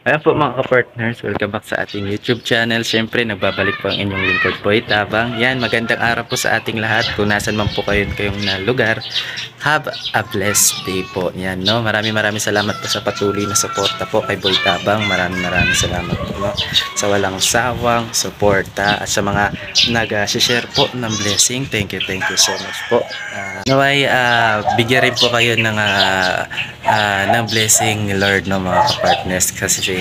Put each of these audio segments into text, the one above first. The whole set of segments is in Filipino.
Ayan po mga ka-partners, welcome back sa ating YouTube channel. Siyempre, nagbabalik po ang inyong lingkod Boy Tabang. Yan, magandang araw po sa ating lahat. Kung nasan man po kayong na lugar, have a blessed day po. Yan, no? Maraming salamat po sa patuloy na suporta po kay Boy Tabang. Maraming salamat po, no? Sa walang sawang suporta at sa mga nag-share po ng blessing. Thank you so much po. Naway, bigyan rin po kayo ng blessing ni Lord, no, mga ka-partners, kasi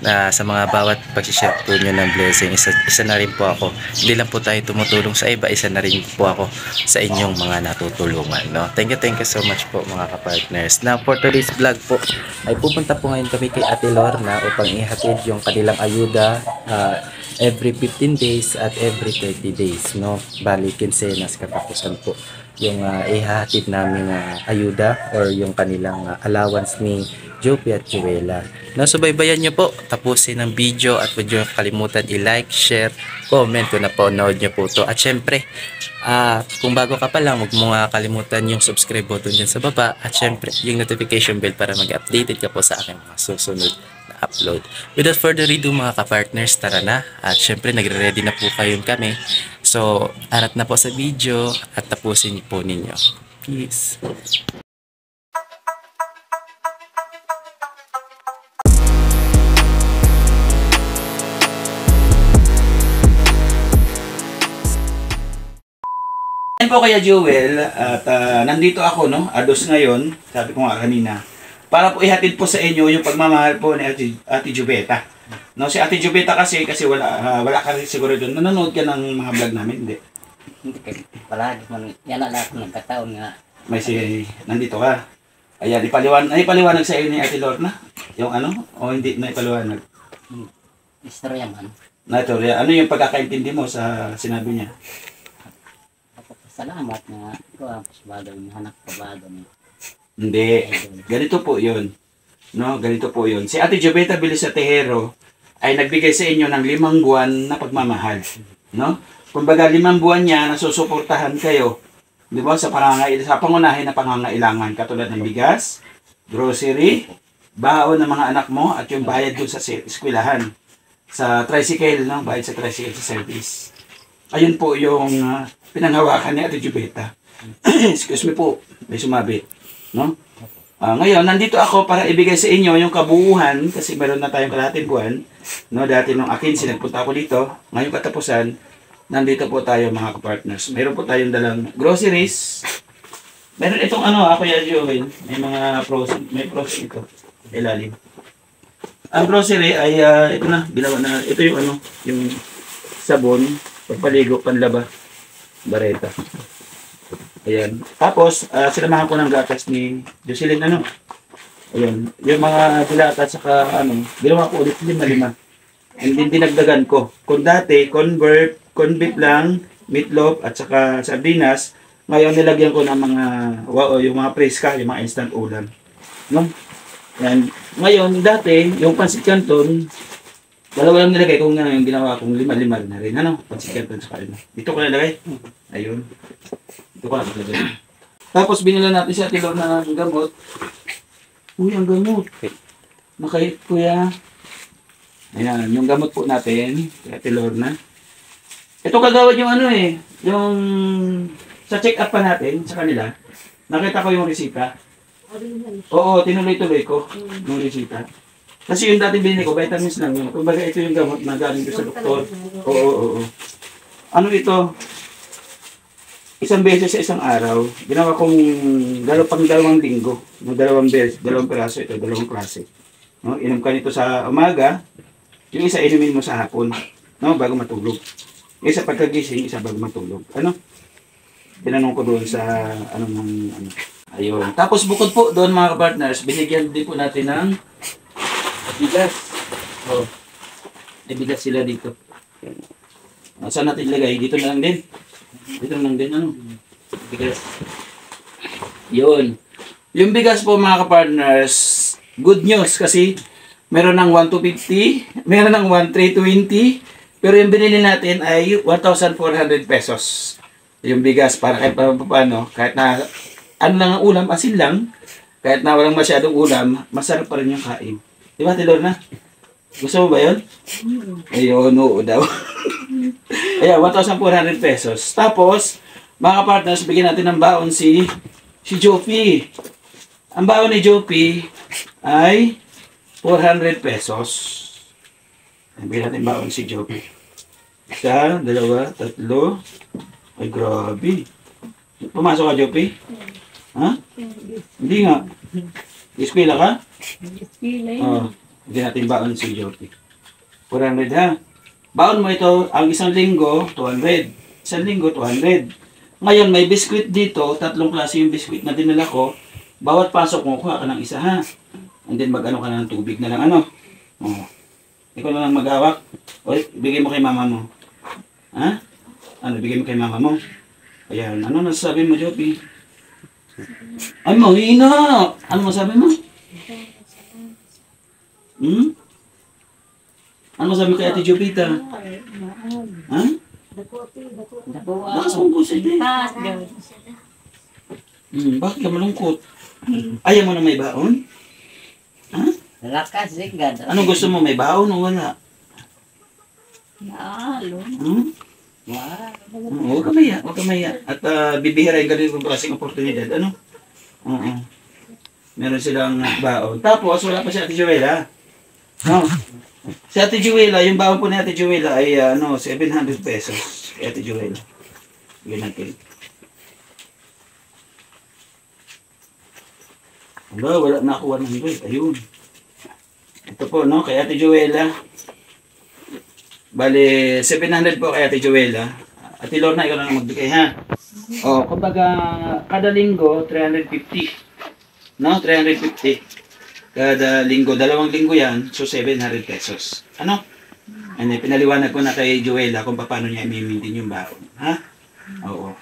sa mga bawat pag-share po nyo ng blessing, isa na rin po ako. Hindi lang po tayo tumutulong sa iba, isa na rin po ako sa inyong mga natutulungan, no? Thank you so much po mga ka-partners. Now for today's vlog po ay pupunta po ngayon kami kay Ate Lorna upang ihatid yung kanilang ayuda every 15 days at every 30 days, no? Bali kinsenas katapusan po yung ihahatid namin ayuda or yung kanilang allowance ni Jopi at Juela. No, subaybayan nyo po, tapusin ang video at huwag nyo kalimutan i-like, share, comment kung napanood nyo po to. At syempre, kung bago ka pa lang, huwag mo kalimutan yung subscribe button dyan sa baba at syempre yung notification bell para mag-updated ka po sa aking mga susunod na upload. Without further ado mga ka-partners, tara na. At syempre, nagre-ready na po kayo kami. So, arat na po sa video at tapusin po ninyo. Peace! Ayan po Kuya Joel, at nandito ako, no, ados ngayon, sabi ko nga kanina, para po ihatid po sa inyo yung pagmamahal po ni Ate Jubeta. No, si Ate Jubeta kasi wala ka rin siguro doon. Nanonood ka ng mga vlog namin, hindi? Hindi kayo palagi man. Yan na lahat ng kataon nga. May nandito ka. Ayan, ipaliwanag sa iyo ni Ate Lorna. Yung ano? O hindi na ipaliwanag? Istorya man. Ano yung pagkakaintindi mo sa sinabi niya? Salamat nga. Ikaw ang pasbagal ng anak ko bago niya. Hindi. Ganito po yun. No, ganito po yun. Si Ate Jubeta Bilis Tejero ay nagbigay sa inyo ng 5 buwan na pagmamahal. No? Kumbaga 5 buwan niya nasusuportahan kayo. Di ba? Sa pangunahin na pangangailangan. Katulad ng bigas, grocery, baon ng mga anak mo, at yung bayad doon sa eskwelahan. Sa tricycle, no? Bayad sa tricycle sa service. Ayun po yung pinanghawakan ni Ate Jubeta. Excuse me po, may sumabit. No? Ngayon, nandito ako para ibigay sa inyo yung kabuuan, kasi meron na tayong kalahating buwan. No? Dati nung akin, sinagpunta ako dito. Ngayong katapusan, nandito po tayo mga kapartners. Meron po tayong dalang groceries. Meron itong ako yan, Joel. May mga may pros ito. Ilalim. Ang grocery ay, ito na, ginawa na. Ito yung yung sabon, pagpaligo, panlaba, bareta. Ayan. Tapos, sinamahan ko ng gatas ni Jocelyn, Ayan. Yung mga dilata, saka, ginawa ko ulit 5-5. And then, dinagdagan ko. Kung dati, convert, beef lang, meatloaf, at saka sardinas, ngayon nilagyan ko ng mga, yung mga preska, yung mga instant ulam. No? Ayan. Ngayon, dati, yung pansit canton, dalawa lang nilagay kung yung ginawa kong 5-5 na rin. Pansit canton sa kalina. Dito ko nilagay. Ayun. Dito ko nilagay. Tapos binila natin si Ate Lorna ng gamot. Uy, ang gamot. Nakahit kuya. Ayan, yung gamot po natin, si Ate Lorna. Ito kagawad yung yung sa check-up pa natin sa kanila. Nakita ko yung resita. Oo, tinuloy-tuloy ko yung resita. Kasi yung dating binili ko, vitamins lang yun. Kumbaga ito yung gamot na galing ko sa doktor. Oo. Ano ito? Isang beses sa isang araw, ginawa kong 2 linggo. 2 piraso ito, 2 klase. No? Inom ka nito sa umaga, yung isa inumin mo sa hapon, no? Bago matulog. Isa pagkagising, isa bago matulog. Tinanong ko doon sa Ayun. Tapos bukod po doon mga partners, binigyan din po natin ng bigas. May bigas sila dito. Saan natin ilagay? Dito na lang din. Bigas. Yun. Yung bigas po mga ka-partners, good news kasi meron ng 1,250, meron ng 1,320, pero yung binili natin ay 1,400 pesos. Yung bigas para kahit paano, kahit na lang ang ulam, asin lang, kahit na walang masyadong ulam, masarap pa rin yung kain. Di ba, Ate Lorna? Gusto mo ba yun? Ayun, oo daw. Ayan, 1,400 pesos. Tapos, mga partners, bigyan natin ng baon si Jopi. Ang baon ni Jopi ay 400 pesos. Bigyan natin baon si Jopi. Isa, dalawa, tatlo. Ay, grabe. Pumasok ka, Jopi? Ha? Hindi nga. Ispila ka? Oo. Bigyan natin baon si Jopi. 400 ha. Baon mo ito, ang isang linggo, 200. Isang linggo, 200. Ngayon, may biskwit dito, 3 klase yung biskwit na dinala ko. Bawat pasok mo, kuha ka ng isa ha. And then mag-ano ka na ng tubig na lang ano. Oh. Ikaw na lang mag-hawak. O, bigay mo kay mama mo. Ha? Ano, bigay mo kay mama mo? Ayan, ano nasasabi mo, Jopi? Ay, mahina! Ano masabi mo? Hmm? Ano masabi mo kay Ate Jopita? Ha? Lakas mong puso din. Bakit ka malungkot? Ayaw mo na may baon? Ha? Lakas eh, ganda. Anong gusto mo? May baon o wala? Hmm? Huwag ka maya, huwag ka maya. At bibihirain ka rin kung klaseng oportunidad. Ano? Oo. Meron silang baon. Tapos, wala pa si Ate Joella. No? Si Ate Joella, yung baon po ni Ate Joella ay 700 pesos. Si Ate Joella. Bigyan natin. Wala na ako 100. Ayun. Ito po, no? Kay Ate Joella. Bale, 700 po kay Ate Joella. Ate Lorna, ikaw na lang magbigay, ha? O, kumbaga, kada linggo, 350. No? 350. Kada linggo, 2 linggo yan, so 700 pesos. Ano? And pinaliwanag ko na kay Joella kung paano niya i-maintain yung baon. Ha? Oo.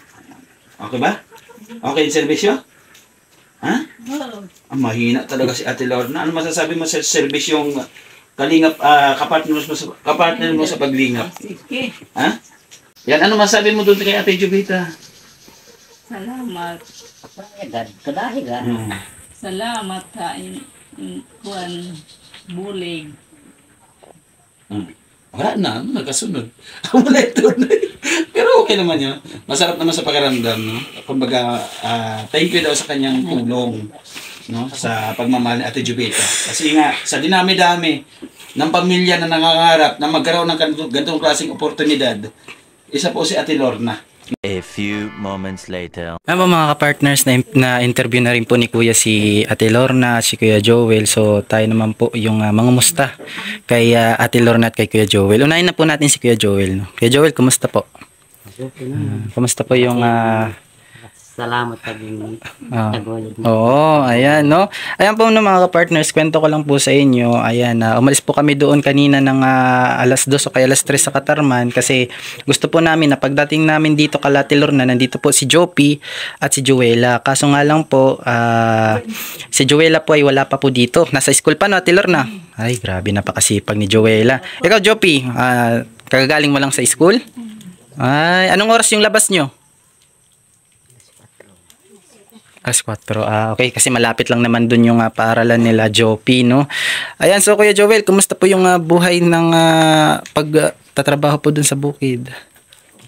Okay ba? Okay yung servisyo? Ha? Mahina talaga si Ate Lorna. Ano masasabi mo sa serbisyong kalingap, kapartner mo sa paglingap? Ha? Yan, ano masasabi mo doon kay Ate Jovita? Salamat. Kadahi ka. Salamat ka kuan bulig. Wala na, nagkasunod. Wala ito na. Pero okay naman yun. Masarap naman sa pakiramdam, no? Kumbaga, thank you daw sa kanyang tulong, no? Sa pagmamahal ni Ate Jovita. Kasi nga, sa dinami-dami ng pamilya na nangangarap na magkaroon ng ganitong klaseng oportunidad, isa po si Ate Lorna. A few moments later. Ano mga kapartners, na-interview na rin po ni Kuya si Ate Lorna, si Kuya Joel. So tayo naman po yung mangumusta kay Ate Lorna at kay Kuya Joel. Unahin na po natin si Kuya Joel. No? Kuya Joel, kumusta po? Kumusta po yung... Salamat taging tagulid. Oo, ayan, no? Ayan po no, mga kapartners, kwento ko lang po sa inyo. Ayan, umalis po kami doon kanina ng alas 2 o kaya alas 3 sa Katarman kasi gusto po namin na pagdating namin dito kala Ate Lorna, nandito po si Jopi at si Joella. Kaso nga lang po, si Joella po ay wala pa po dito. Nasa school pa, no, Ate Lorna? Ay, grabe, napakasipag ni Joella. Ikaw, Jopi, kagagaling mo lang sa school? Ay, anong oras yung labas nyo? Alas 4. Okay, kasi malapit lang naman dun yung paaralan nila Jopi, no? Ayan, so Kuya Joel, kumusta po yung buhay ng pagtatrabaho po dun sa bukid?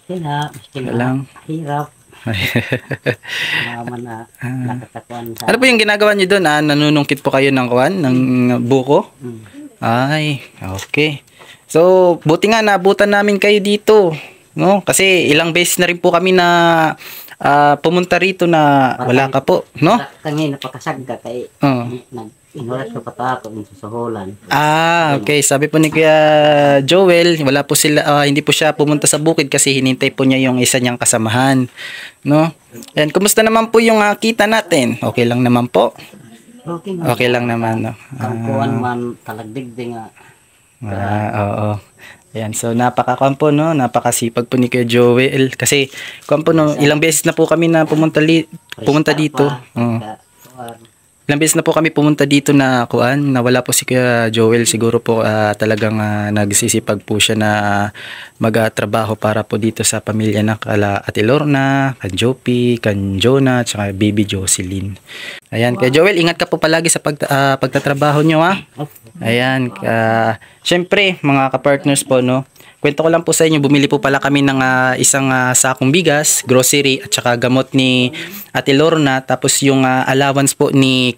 Okay na, lang. Hirap. Naman na nakatakuan sa... Ano po yung ginagawa niyo dun? Nanunungkit po kayo ng kuwan, ng buko? Ay, okay. So, buti nga naabutan namin kayo dito, no? Kasi ilang beses na rin po kami na pumunta rito na wala ka po, no? Kanina pakasagda kay inulat ko pa ako ng susuhulan. Okay. Sabi po ni Kuya Joel, wala po sila, hindi po siya pumunta sa bukid kasi hinintay po niya yung isa niyang kasamahan, no? And kumusta naman po yung kita natin? Okay lang naman po? Okay lang naman, no? Kampuan man talagdigdig nga. Oo. Ayan, so napakakampo, no? Napakasipag po ni Kuya Joel kasi kampo, no, ilang beses na po kami na pumunta dito. Ilang beses na po kami pumunta dito na kuan, nawala po si Kuya Joel. Siguro po talagang nagsisipag po siya na magtrabaho para po dito sa pamilya na kala Ate Lorna, kan Jopi, kan Jonah, at saka Baby Jocelyn. Ayan, Kuya Joel, ingat ka po palagi sa pagtatrabaho nyo ha. Ayan, syempre mga kapartners po, no, kwento ko lang po sa inyo, bumili po pala kami ng isang sakong bigas, grocery, at saka gamot ni Ate Lorna, tapos yung allowance po ni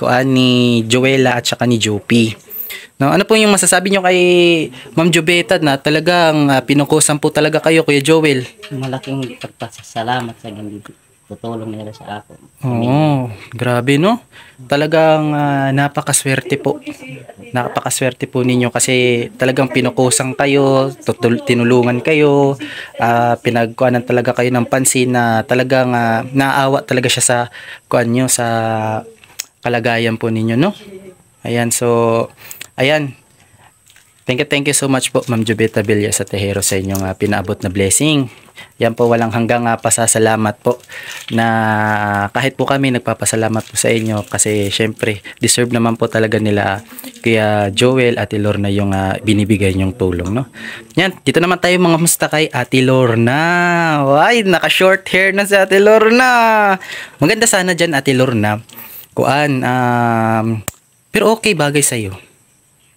Joella at saka ni Jopi. No, ano po yung masasabi nyo kay Ma'am Jobeta na talagang pinukusan po talaga kayo, Kuya Joel? Malaking pagpasalamat sa ganun. Tutulong nila sa ako. Oo, grabe no. Talagang napakaswerte po. Napakaswerte po ninyo kasi talagang pinukusang kayo, tinulungan kayo, pinagkuanan talaga kayo ng pansin na talagang naawa talaga siya sa kuan nyo, sa kalagayan po ninyo, no? Ayan, so ayan. Thank you so much po, Ma'am Jobeta Villa sa Tejero, sa inyong pinaabot na blessing. Yan po, walang hanggang pasasalamat po, na kahit po kami nagpapasalamat po sa inyo kasi syempre deserve naman po talaga nila Kuya Joel at Ate Lorna yung binibigay nyong tulong, no? Yan, dito naman tayo mga musta kay Ate Lorna. Ay, naka-short hair na si Ate Lorna. Maganda sana dyan, Ate Lorna. Kuan, pero okay, bagay sa'yo.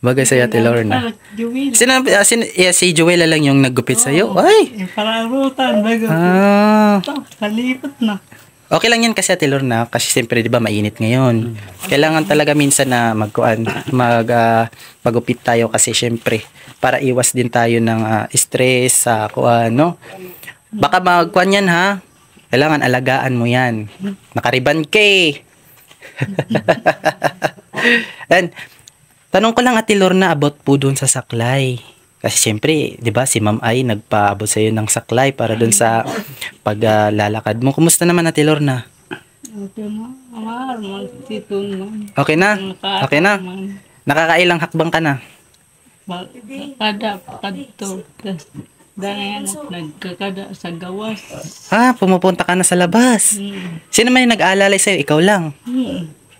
Bagay sa'yo, Ate Lorna. Si Joella lang yung naggupit sa'yo. Ay! Pararutan, bago. Kalipat na. Okay lang yan kasi, Ate Lorna, kasi siyempre, di ba, mainit ngayon. Kailangan talaga minsan na magupit tayo kasi siyempre, para iwas din tayo ng stress sa no? Baka magkuan yan, ha? Kailangan alagaan mo yan. Nakariban kay. And, tanong ko lang, Ate Lorna, about po doon sa saklay. Kasi siyempre, 'di ba, si Ma'am ay nagpaabot sa iyo ng saklay para doon sa paglalakad mo. Kumusta naman, Ate Lorna? Okay na. Okay na? Okay na? Nakakailang hakbang ka na? Kada kadto. Dahil nagkakada sa gawas. Pumupunta ka na sa labas. Sino man yung nag-aalalay sa'yo? Ikaw lang?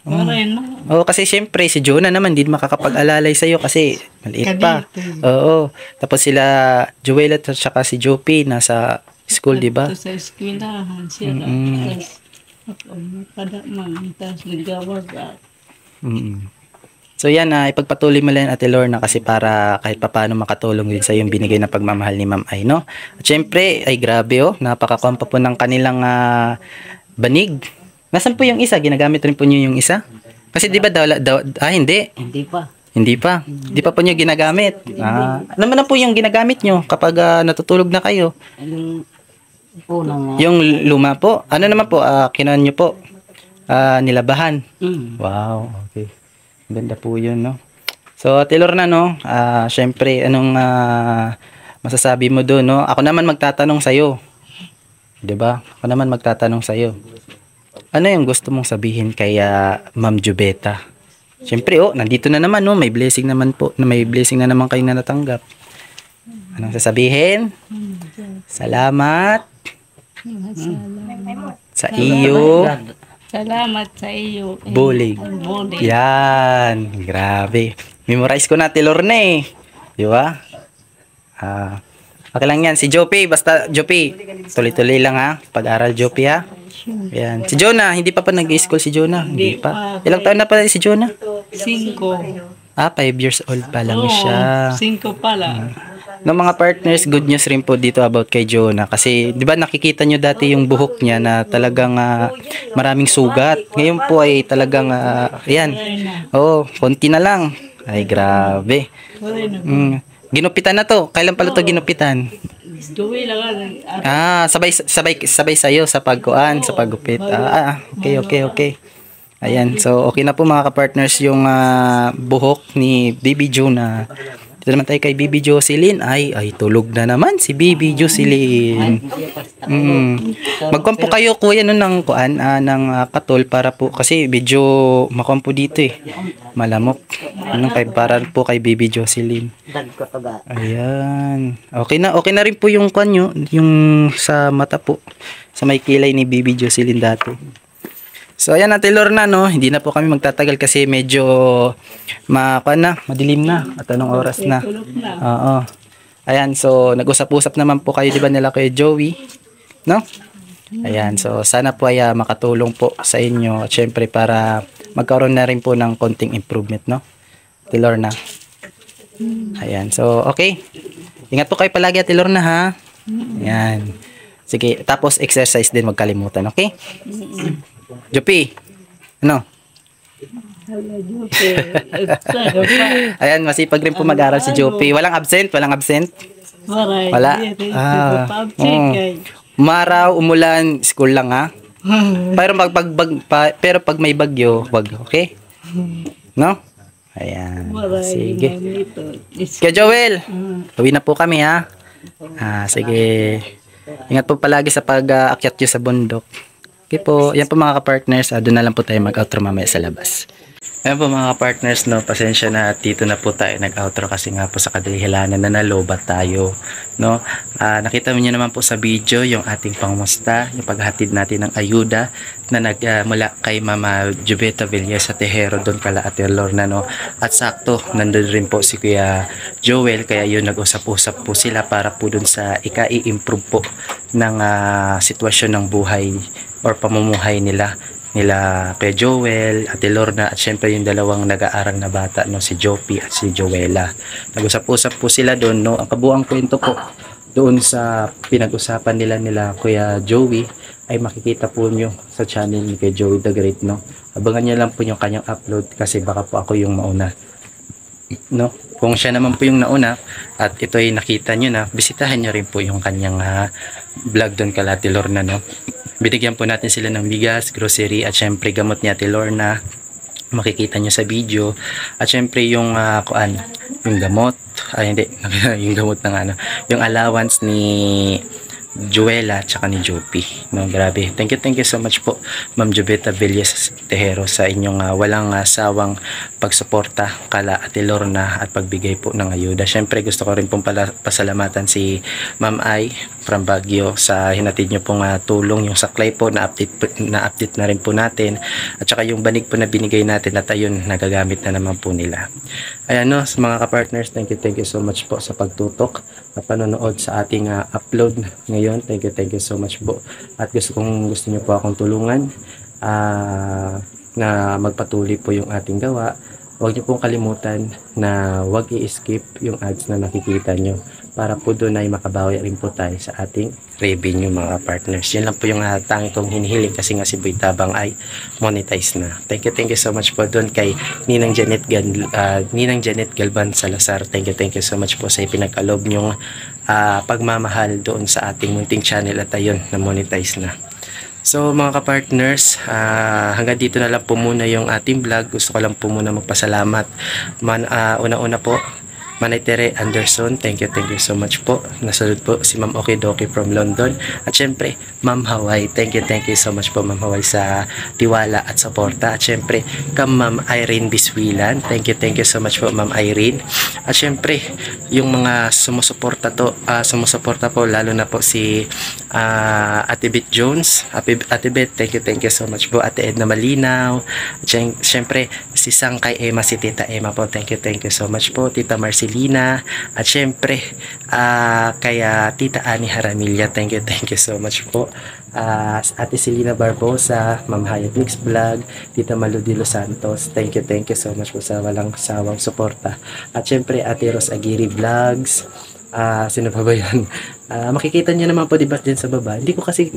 Maray na. Oo, kasi syempre si Jonah naman hindi makakapag-alalay sa iyo kasi maliit pa. Oo. Tapos sila Joel at saka si Jopi nasa school, di ba? Sa eskwelahan sila. Kada man tas nagawas. So yan, ipagpatuloy mo lang, Ate Lorna, kasi para kahit papaano makatulong din sa yung binigay na pagmamahal ni Ma'am Ay, no? At syempre, ay grabe napakakuha pa po ng kanilang banig. Nasaan po yung isa? Ginagamit rin po niyo yung isa? Kasi di ba hindi. Hindi pa. Hindi pa. Di pa po niyo ginagamit. Ano man na po yung ginagamit niyo kapag natutulog na kayo? Yung luma po. Ano naman po, kinuha niyo po? Nilabahan. Wow, okay. Ganda po yun, no? So, Ate Lorna, no? Syempre, anong masasabi mo doon, no? Ako naman magtatanong sa'yo. Diba? Ako naman magtatanong sa'yo. Ano yung gusto mong sabihin kay Ma'am Jobeta? Siyempre, nandito na naman, no? May blessing naman po. May blessing na naman kayo na natanggap. Anong sasabihin? Salamat. Sa iyo. Salamat sa iyo. Bulig. Yan. Grabe. Memorize ko na, Ate Lorna, eh. Di ba? Okay lang yan. Si Jopi, basta Jopi. Tuloy-tuloy lang, ha? Pag-aral, Jopi, ha? Yan. Si Jonah, hindi pa nag-i-school si Jonah? Hindi pa. Ilang taon na pala si Jonah? 5. 5 years old pa lang siya. 5 pala. No, mga partners, good news rin po dito about kay Jonah. Kasi, di ba nakikita nyo dati yung buhok niya na talagang maraming sugat. Ngayon po ay talagang, yan. Konti na lang. Ay, grabe. Ginupitan na to. Kailan pala to ginupitan? Sabay sa'yo sa pagkuan, sa paggupit. Okay. Ayan, so okay na po mga kapartners yung buhok ni Baby Jonah. Dito naman tayo kay Baby Jocelyn. Ay, tulog na naman si Baby Jocelyn. Magkuhan po kayo, kuya, ng kuan, ng katol para po, kasi medyo makuhan po dito eh. Malamok. Para po kay Baby Jocelyn. Ayan. Okay na rin po yung kuan nyo, yung sa mata po. Sa may kilay ni Baby Jocelyn dati. So ayan Ate Lorna, no, hindi na po kami magtatagal kasi medyo madilim na at anong oras na. Tulog na. Oo. Ayan, so nag-usap-usap naman po kayo, di ba, nila kay Joey, no? Ayan, so sana po ay makatulong po sa inyo at syempre para magkaroon na rin po ng konting improvement, no? Ate Lorna. Ayan, so okay. Ingat po kayo palagi Ate Lorna, ha? Ayan. Sige, tapos exercise din, wag kalimutan, okay? Jopi, ano? Hala, Jope. Sa'yo pa. Ayan, masipag rin po mag-aral si Jopi. Walang absent, walang absent. Maray. Wala. Umaraw, umulan, school lang ha. Pero pero pag may bagyo, wag, okay? No? Ayan. Sige. Kaya Joel, uwi na po kami ha. Sige. Ingat po palagi sa pag-akyat nyo sa bundok. Okay po, yan po mga ka-partners, doon na lang po tayo mag-outro mamaya sa labas. Ayan po mga ka-partners, no, pasensya na at dito na po tayo nag-outro kasi nga po sa kadahilanan na nalobat tayo, no. Nakita mo nyo naman po sa video yung ating pangmusta, yung paghatid natin ng ayuda na mula kay Mama Jubeta Villas sa Tejero doon kala Ate Lorna, no. At sakto, nandun rin po si Kuya Joel, kaya yun nag-usap-usap po sila para po doon sa i-improve po ng sitwasyon ng buhay or pamumuhay nila Kuya Joel, Ate Lorna at syempre yung dalawang nag-aaral na bata, no, si Jopi at si Joella. Nag-usap-usap po sila doon, no. Ang kabuang kwento po doon sa pinag-usapan nila Kuya Joey ay makikita po nyo sa channel ni Kuya Joey the Great, no. Abangan nyo lang po yung kanyang upload kasi baka po ako yung mauna, no. Kung siya naman po yung nauna at ito ay nakita nyo na, bisitahan nyo rin po yung kanyang vlog doon kala Ate Lorna, no. Binigyan po natin sila ng bigas, grocery at syempre gamot ni Ate Lorna. Makikita nyo sa video. At syempre yung yung gamot, hindi, yung gamot ng yung allowance ni Joella at saka ni Jopi, no. Grabe, thank you so much po Ma'am Jubeta Villas Tejero sa inyong walang sawang pagsuporta kala Ate Lorna at pagbigay po ng ayuda. Syempre gusto ko rin pong pasalamatan si Ma'am Ai from Baguio sa hinatid nyo pong tulong, yung saklay po na update na rin po natin at saka yung banig po na binigay natin at ayun nagagamit na naman po nila. Ayan, no, sa mga ka-partners, thank you so much po sa pagtutok at panonood sa ating upload ngayon. Thank you so much po. At gusto niyo po akong tulungan na magpatuloy po yung ating gawa. Huwag niyo pong kalimutan na huwag i-skip yung ads na nakikita nyo para po doon ay makabawi rin po tayo sa ating revenue mga partners. Yun lang po yung tanging kong hinihiling kasi nga si Boy Tabang ay monetize na. Thank you so much po doon kay Ninang Janet Galban Salazar. Thank you so much po sa ipinag-alob nyong pagmamahal doon sa ating munting channel at ayun na monetize na. So mga ka-partners, hanggang dito na lang po muna yung ating vlog. Gusto ko lang po muna magpasalamat. Una-una po, Manay Tere Anderson, thank you so much po. Nasunod po si Ma'am Okidoki from London. At syempre, Ma'am Hawaii, thank you so much po Ma'am Hawaii sa tiwala at suporta. At syempre, Ma'am Irene Biswilan, thank you so much po Ma'am Irene. At syempre, yung mga sumusuporta po, lalo na po si Ate Beth Jones. Ate Beth, thank you so much po. Ate Edna Malinaw. At syempre, si Sangkay Emma, si Tita Emma po, thank you so much po. Tita Marcelina, at syempre kaya Tita Ani Haramilla, thank you so much po. Ate Selena Barbosa, Ma'am Hayat Mix Vlog, Tita Malu de Los Santos, thank you so much po sa walang sawang suporta. At syempre Ate Ros Aguirre Vlogs, sino pa ba yan? Makikita nyo naman po diba din sa baba. Hindi ko kasi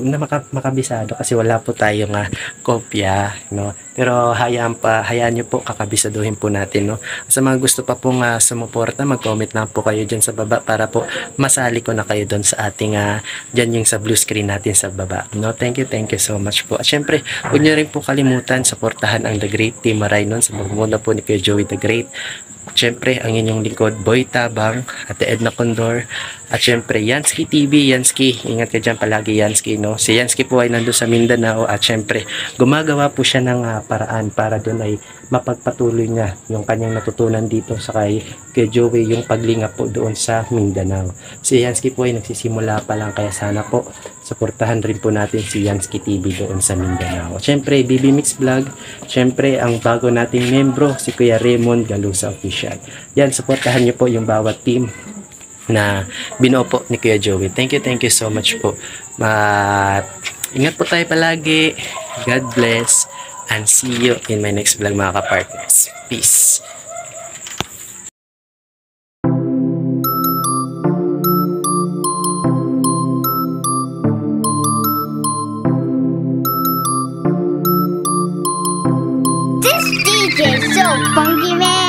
makabisado kasi wala po tayong kopya, no? Pero hayaan nyo po, kakabisaduhin po natin, no? Sa mga gusto pa pong sumuporta, mag-comment lang po kayo dyan sa baba para po masali ko na kayo doon sa ating dyan yung sa blue screen natin sa baba, no? Thank you so much po. At syempre, huwag nyo rin po kalimutan suportahan ang The Great Team Marainon sa pagmumuna po ni Kuya Joey The Great. Syempre, ang inyong lingkod, Boy Tabang, Ate Edna Condor, at syempre, Yansky TV, Yansky, ingat ka dyan palagi Yansky, no? Si Yansky po ay nandun sa Mindanao at syempre, gumagawa po siya ng paraan para doon ay mapagpatuloy niya yung kanyang natutunan dito sa kay Joey, yung paglinga po doon sa Mindanao. Si Yansky po ay nagsisimula pa lang, kaya sana po Suportahan rin po natin si Yansky TV doon sa Mindanao. Siyempre, BB Mix Vlog. Siyempre, ang bago nating membro, si Kuya Raymond Galusa Official. Yan, suportahan niyo po yung bawat team na binuo po ni Kuya Joey. Thank you so much po. Ingat po tayo palagi. God bless. And see you in my next vlog mga kapartners. Peace. DJ so funky man.